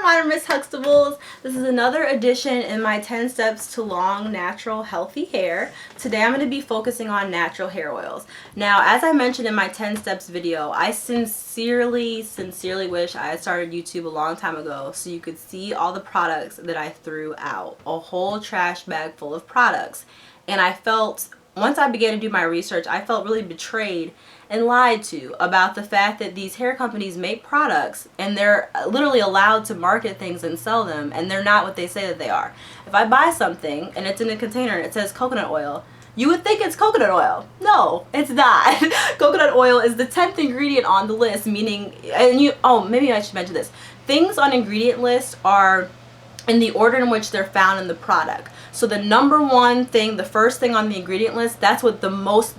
Modern Miss Huxtables. This is another edition in my 10 steps to long, natural, healthy hair. Today I'm going to be focusing on natural hair oils. Now, as I mentioned in my 10 steps video, I sincerely wish I had started YouTube a long time ago so you could see all the products that I threw out. A whole trash bag full of products. And I felt, once I began to do my research, I felt really betrayed and lied to about the fact that these hair companies make products and they're literally allowed to market things and sell them, and they're not what they say that they are. If I buy something and it's in a container and it says coconut oil, you would think it's coconut oil. No, it's not. Coconut oil is the 10th ingredient on the list, meaning, maybe I should mention this. Things on ingredient lists are in the order in which they're found in the product. So the number one thing, the first thing on the ingredient list, that's what the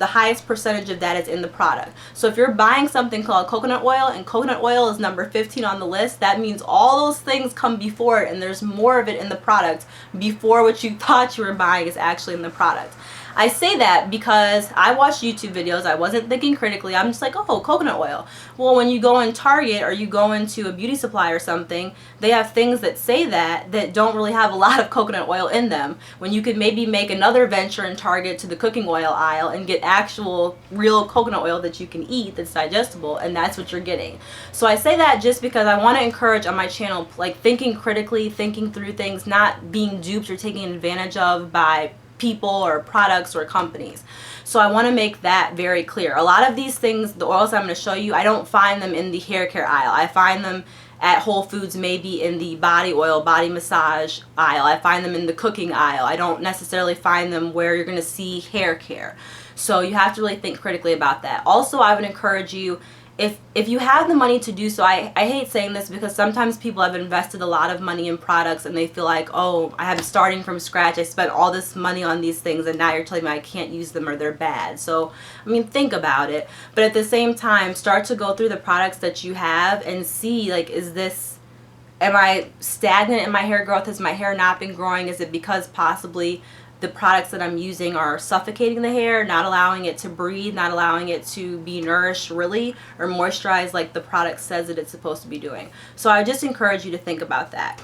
highest percentage of that is in the product. So if you're buying something called coconut oil and coconut oil is number 15 on the list, that means all those things come before it and there's more of it in the product before what you thought you were buying is actually in the product. I say that because I watched YouTube videos, I wasn't thinking critically, I'm just like, oh, coconut oil. Well, when you go in Target or you go into a beauty supply or something, they have things that say that don't really have a lot of coconut oil in them, when you could maybe make another venture in Target to the cooking oil aisle and get actual real coconut oil that you can eat that's digestible, and that's what you're getting. So I say that just because I want to encourage on my channel, like, thinking critically, thinking through things, not being duped or taken advantage of by people or products or companies. So I want to make that very clear. A lot of these things, the oils I'm going to show you, I don't find them in the hair care aisle. I find them at Whole Foods, maybe in the body oil, body massage aisle. I find them in the cooking aisle. I don't necessarily find them where you're going to see hair care. So you have to really think critically about that. Also, I would encourage you, if you have the money to do so, I hate saying this because sometimes people have invested a lot of money in products and they feel like, oh, I'm starting from scratch, I spent all this money on these things and now you're telling me I can't use them or they're bad. So, I mean, think about it. But at the same time, start to go through the products that you have and see, like, am I stagnant in my hair growth? Has my hair not been growing? Is it because possibly the products that I'm using are suffocating the hair, not allowing it to breathe, not allowing it to be nourished really or moisturized like the product says that it's supposed to be doing? So I just encourage you to think about that.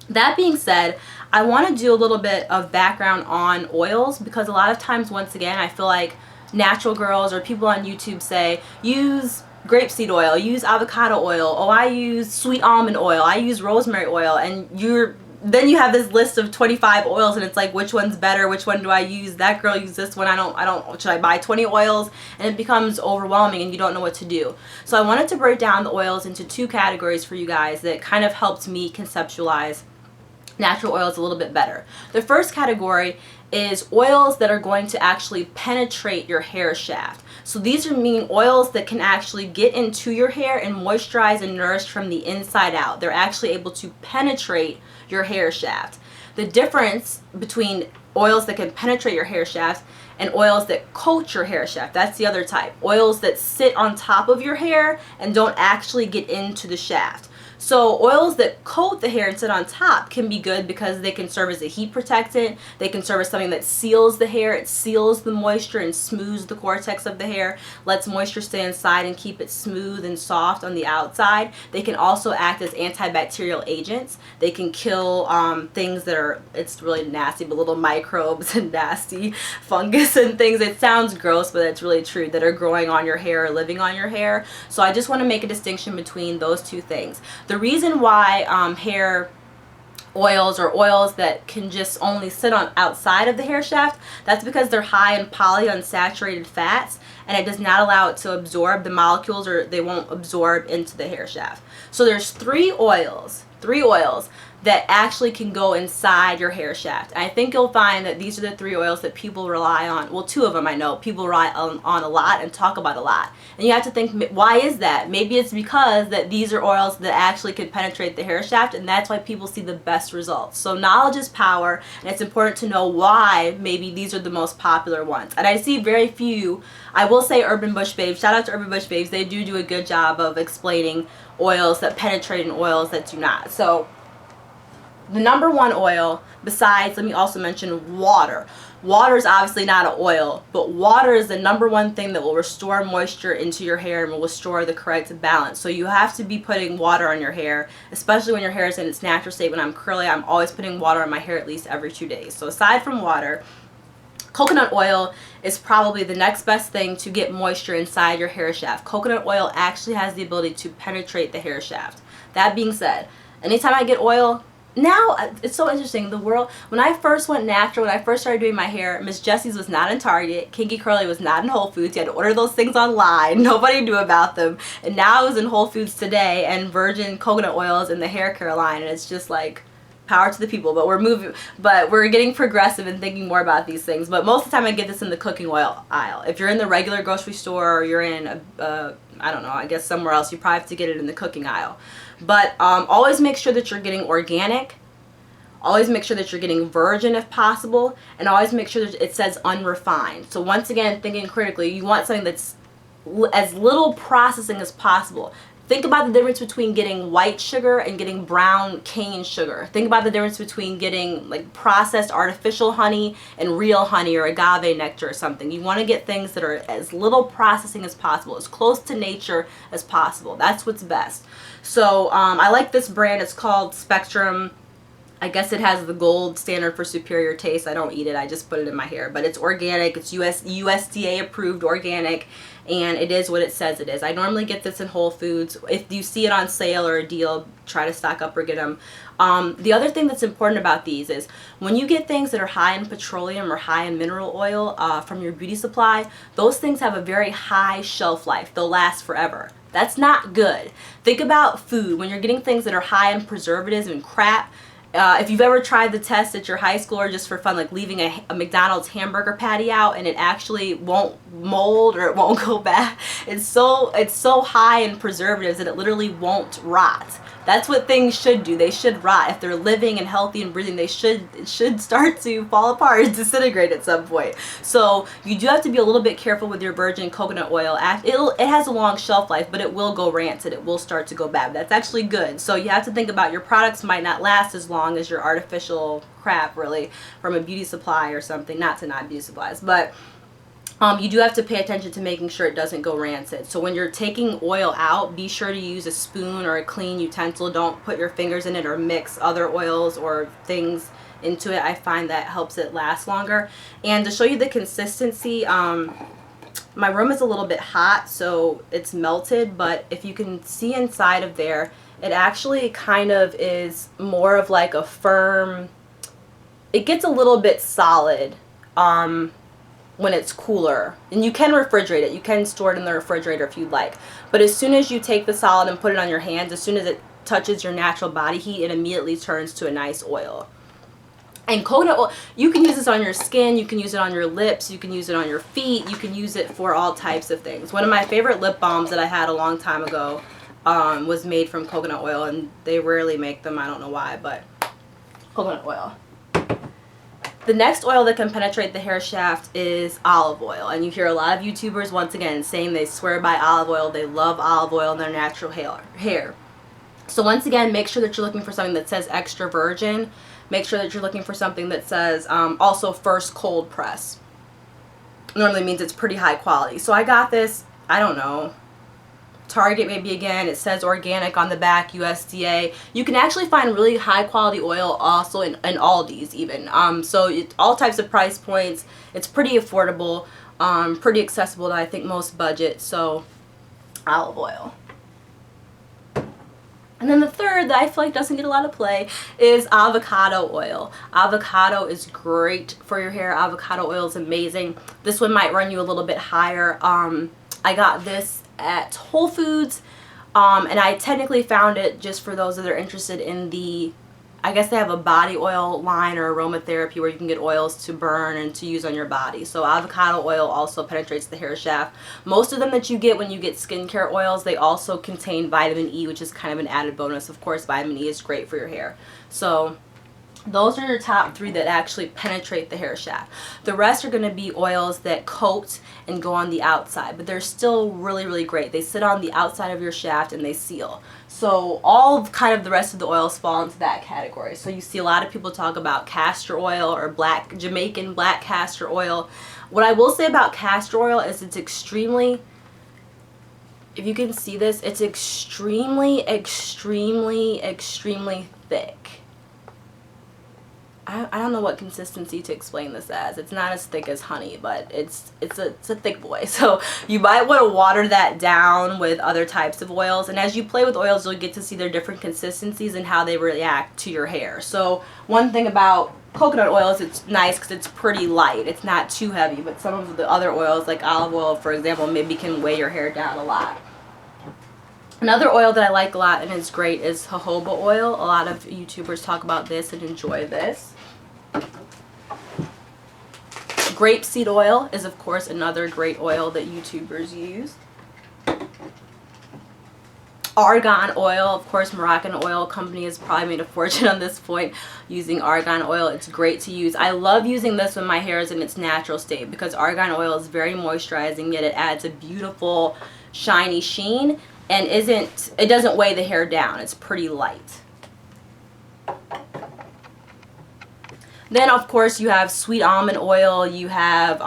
That being said, I want to do a little bit of background on oils because a lot of times, once again, I feel like natural girls or people on YouTube say, use grapeseed oil, use avocado oil, oh, I use sweet almond oil, I use rosemary oil, and then you have this list of 25 oils and it's like, which one's better? Which one do I use? That girl used this one. Should I buy 20 oils? And it becomes overwhelming and you don't know what to do. So I wanted to break down the oils into two categories for you guys that kind of helped me conceptualize natural oils a little bit better. The first category is oils that are going to actually penetrate your hair shaft. So these are meaning oils that can actually get into your hair and moisturize and nourish from the inside out. They're actually able to penetrate your hair shaft. The difference between oils that can penetrate your hair shaft and oils that coat your hair shaft, that's the other type. Oils that sit on top of your hair and don't actually get into the shaft. So oils that coat the hair and sit on top can be good because they can serve as a heat protectant. They can serve as something that seals the hair. It seals the moisture and smooths the cortex of the hair, lets moisture stay inside and keep it smooth and soft on the outside. They can also act as antibacterial agents. They can kill things that are, it's really nasty, but little microbes and nasty fungus and things. It sounds gross, but it's really true, that are growing on your hair or living on your hair. So I just want to make a distinction between those two things. The reason why hair oils or oils that can just only sit on outside of the hair shaft, that's because they're high in polyunsaturated fats and it does not allow it to absorb the molecules, or they won't absorb into the hair shaft. So there's three oils that actually can go inside your hair shaft. And I think you'll find that these are the three oils that people rely on. Well, two of them I know people rely on a lot and talk about a lot. And you have to think, why is that? Maybe it's because that these are oils that actually could penetrate the hair shaft, and that's why people see the best results. So knowledge is power, and it's important to know why maybe these are the most popular ones. And I see very few, I will say Urban Bush Babes, shout out to Urban Bush Babes, they do a good job of explaining oils that penetrate and oils that do not. So the number one oil, besides, let me also mention water. Water is obviously not an oil, but water is the number one thing that will restore moisture into your hair and will restore the correct balance. So you have to be putting water on your hair, especially when your hair is in its natural state. When I'm curly, I'm always putting water on my hair at least every 2 days. So aside from water, coconut oil is probably the next best thing to get moisture inside your hair shaft. Coconut oil actually has the ability to penetrate the hair shaft. That being said, anytime I get oil, now it's so interesting, the world, when I first went natural, when I first started doing my hair, Miss Jessie's was not in Target, Kinky Curly was not in Whole Foods. You had to order those things online, nobody knew about them, and now it's in Whole Foods today, and virgin coconut oils in the hair care line, and it's just like, power to the people. But we're getting progressive and thinking more about these things. But most of the time I get this in the cooking oil aisle. If you're in the regular grocery store, or you're in I don't know, I guess somewhere else, you probably have to get it in the cooking aisle. But always make sure that you're getting organic. Always make sure that you're getting virgin if possible, and always make sure that it says unrefined. So once again, thinking critically, you want something that's as little processing as possible. Think about the difference between getting white sugar and getting brown cane sugar. Think about the difference between getting like processed artificial honey and real honey or agave nectar or something. You want to get things that are as little processing as possible, as close to nature as possible. That's what's best. So I like this brand. It's called Spectrum. I guess it has the gold standard for superior taste. I don't eat it. I just put it in my hair. But it's organic. It's USDA approved organic. And it is what it says it is. I normally get this in Whole Foods. If you see it on sale or a deal, try to stock up or get them. The other thing that's important about these is when you get things that are high in petroleum or high in mineral oil from your beauty supply, those things have a very high shelf life. They'll last forever. That's not good. Think about food. When you're getting things that are high in preservatives and crap, if you've ever tried the test at your high school or just for fun, like leaving a McDonald's hamburger patty out and it actually won't mold or it won't go bad, it's so high in preservatives that it literally won't rot. That's what things should do. They should rot. If they're living and healthy and breathing, it should start to fall apart and disintegrate at some point. So you do have to be a little bit careful with your virgin coconut oil. It has a long shelf life, but it will go rancid. It will start to go bad. That's actually good. So you have to think about your products might not last as long as your artificial crap, really, from a beauty supply or something. Not beauty supplies, but you do have to pay attention to making sure it doesn't go rancid. So when you're taking oil out, be sure to use a spoon or a clean utensil. Don't put your fingers in it or mix other oils or things into it. I find that helps it last longer. And to show you the consistency, my room is a little bit hot, so it's melted, but if you can see inside of there, it actually kind of is more of like a firm, it gets a little bit solid when it's cooler. And you can refrigerate it. You can store it in the refrigerator if you'd like. But as soon as you take the solid and put it on your hands, as soon as it touches your natural body heat, it immediately turns to a nice oil. And coconut oil, you can use this on your skin, you can use it on your lips, you can use it on your feet, you can use it for all types of things. One of my favorite lip balms that I had a long time ago was made from coconut oil, and they rarely make them, I don't know why, but coconut oil. The next oil that can penetrate the hair shaft is olive oil, and you hear a lot of YouTubers once again saying they swear by olive oil, they love olive oil in their natural hair. So once again, make sure that you're looking for something that says extra virgin. Make sure that you're looking for something that says also first cold press. Normally means it's pretty high quality. So I got this, I don't know, Target maybe again. It says organic on the back, USDA. You can actually find really high quality oil also in Aldi's even. So all types of price points. It's pretty affordable, pretty accessible to I think most budgets. So olive oil. And then the third that I feel like doesn't get a lot of play is avocado oil. Avocado is great for your hair. Avocado oil is amazing. This one might run you a little bit higher. I got this at Whole Foods, and I technically found it just for those that are interested in the, I guess they have a body oil line or aromatherapy where you can get oils to burn and to use on your body. So avocado oil also penetrates the hair shaft. Most of them that you get when you get skincare oils, they also contain vitamin E, which is kind of an added bonus. Of course, vitamin E is great for your hair. So Those are your top 3 that actually penetrate the hair shaft. The rest are going to be oils that coat and go on the outside, but they're still really, really great. They sit on the outside of your shaft and they seal. So all of kind of the rest of the oils fall into that category. So you see a lot of people talk about castor oil or Jamaican black castor oil. What I will say about castor oil is it's extremely, if you can see this, it's extremely, extremely, extremely thick. I don't know what consistency to explain this as. It's not as thick as honey, but it's a thick boy. So you might want to water that down with other types of oils. And as you play with oils, you'll get to see their different consistencies and how they react to your hair. So one thing about coconut oil is it's nice because it's pretty light. It's not too heavy. But some of the other oils, like olive oil, for example, maybe can weigh your hair down a lot. Another oil that I like a lot and is great is jojoba oil. A lot of YouTubers talk about this and enjoy this. Grapeseed oil is, of course, another great oil that YouTubers use. Argan oil, of course, Moroccan oil company has probably made a fortune on this point using argan oil. It's great to use. I love using this when my hair is in its natural state because argan oil is very moisturizing, yet it adds a beautiful shiny sheen and it doesn't weigh the hair down. It's pretty light. Then, of course, you have sweet almond oil, you have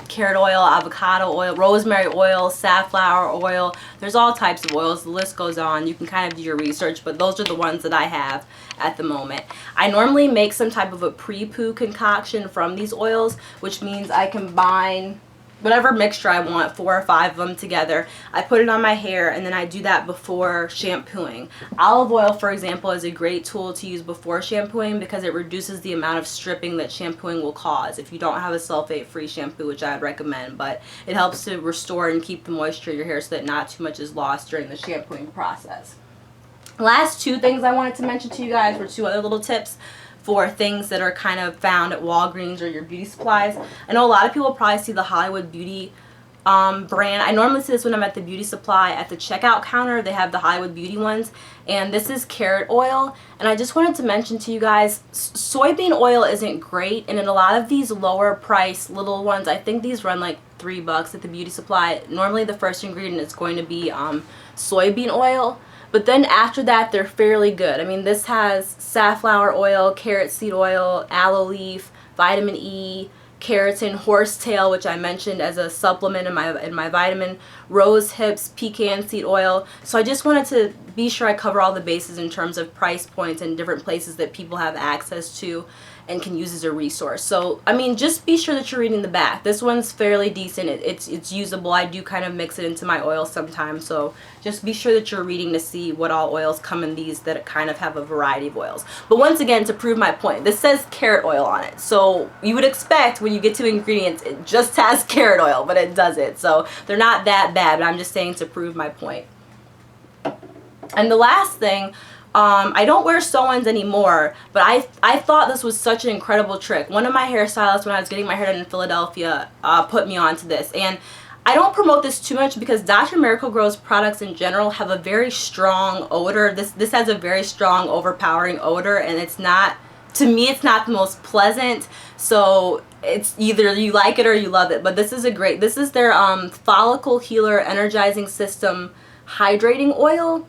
carrot oil, avocado oil, rosemary oil, safflower oil. There's all types of oils. The list goes on. You can kind of do your research, but those are the ones that I have at the moment. I normally make some type of a pre-poo concoction from these oils, which means I combine whatever mixture I want, 4 or 5 of them together. I put it on my hair and then I do that before shampooing. Olive oil, for example, is a great tool to use before shampooing because it reduces the amount of stripping that shampooing will cause if you don't have a sulfate-free shampoo, which I would recommend, but it helps to restore and keep the moisture in your hair so that not too much is lost during the shampooing process. Last 2 things I wanted to mention to you guys were 2 other little tips for things that are kind of found at Walgreens or your beauty supplies. I know a lot of people probably see the Hollywood Beauty brand. I normally see this when I'm at the beauty supply at the checkout counter. They have the Hollywood Beauty ones, and this is carrot oil. And I just wanted to mention to you guys, soybean oil isn't great, and in a lot of these lower price little ones, I think these run like $3 at the beauty supply. Normally the first ingredient is going to be soybean oil. But then after that, they're fairly good. I mean, this has safflower oil, carrot seed oil, aloe leaf, vitamin E, keratin, horsetail, which I mentioned as a supplement in my vitamin, rose hips, pecan seed oil. So I just wanted to be sure I cover all the bases in terms of price points and different places that people have access to and can use as a resource. So, I mean, just be sure that you're reading the back. This one's fairly decent. It's usable. I do kind of mix it into my oil sometimes. So just be sure that you're reading to see what all oils come in these that kind of have a variety of oils. But once again, to prove my point, this says carrot oil on it. So you would expect when you get to ingredients, it just has carrot oil, but it doesn't. So they're not that bad, but I'm just saying to prove my point. And the last thing, I don't wear sew-ins anymore, but I thought this was such an incredible trick. One of my hairstylists when I was getting my hair done in Philadelphia put me onto this, and I don't promote this too much because Dr. Miracle-Gro's products in general have a very strong odor. This has a very strong, overpowering odor, and it's not, to me, it's not the most pleasant. So it's either you like it or you love it. But this is this is their Follicle Healer Energizing System Hydrating Oil.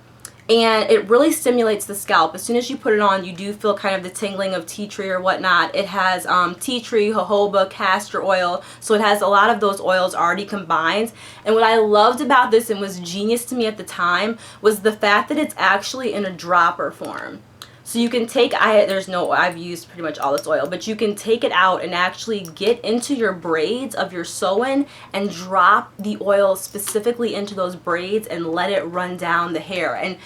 And it really stimulates the scalp. As soon as you put it on, you do feel kind of the tingling of tea tree or whatnot. It has tea tree, jojoba, castor oil. So it has a lot of those oils already combined. And what I loved about this and was genius to me at the time was the fact that it's actually in a dropper form. So you can take, I've used pretty much all this oil, but you can take it out and actually get into your braids of your sew-in and drop the oil specifically into those braids and let it run down the hair. And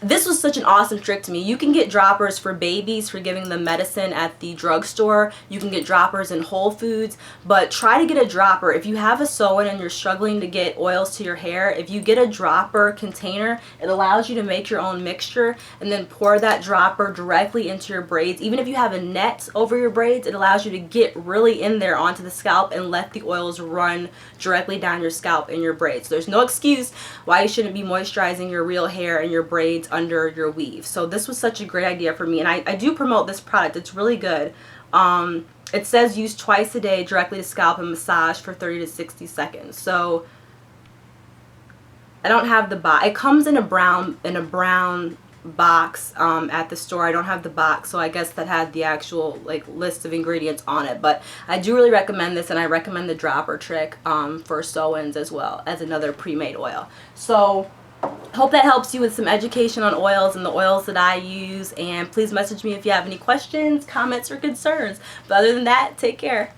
this was such an awesome trick to me. You can get droppers for babies for giving them medicine at the drugstore. You can get droppers in Whole Foods, but try to get a dropper. If you have a sew-in and you're struggling to get oils to your hair, if you get a dropper container, it allows you to make your own mixture and then pour that dropper directly into your braids. Even if you have a net over your braids, it allows you to get really in there onto the scalp and let the oils run directly down your scalp in your braids. There's no excuse why you shouldn't be moisturizing your real hair and your braids under your weave. So this was such a great idea for me, and I do promote this product. It's really good. It says use twice a day directly to scalp and massage for 30 to 60 seconds. So I don't have the box. It comes in a brown box at the store. I don't have the box, so I guess that had the actual like list of ingredients on it. But I do really recommend this, and I recommend the dropper trick for sew-ins as well as another pre-made oil. So hope that helps you with some education on oils and the oils that I use. And please message me if you have any questions, comments, or concerns. But other than that, take care.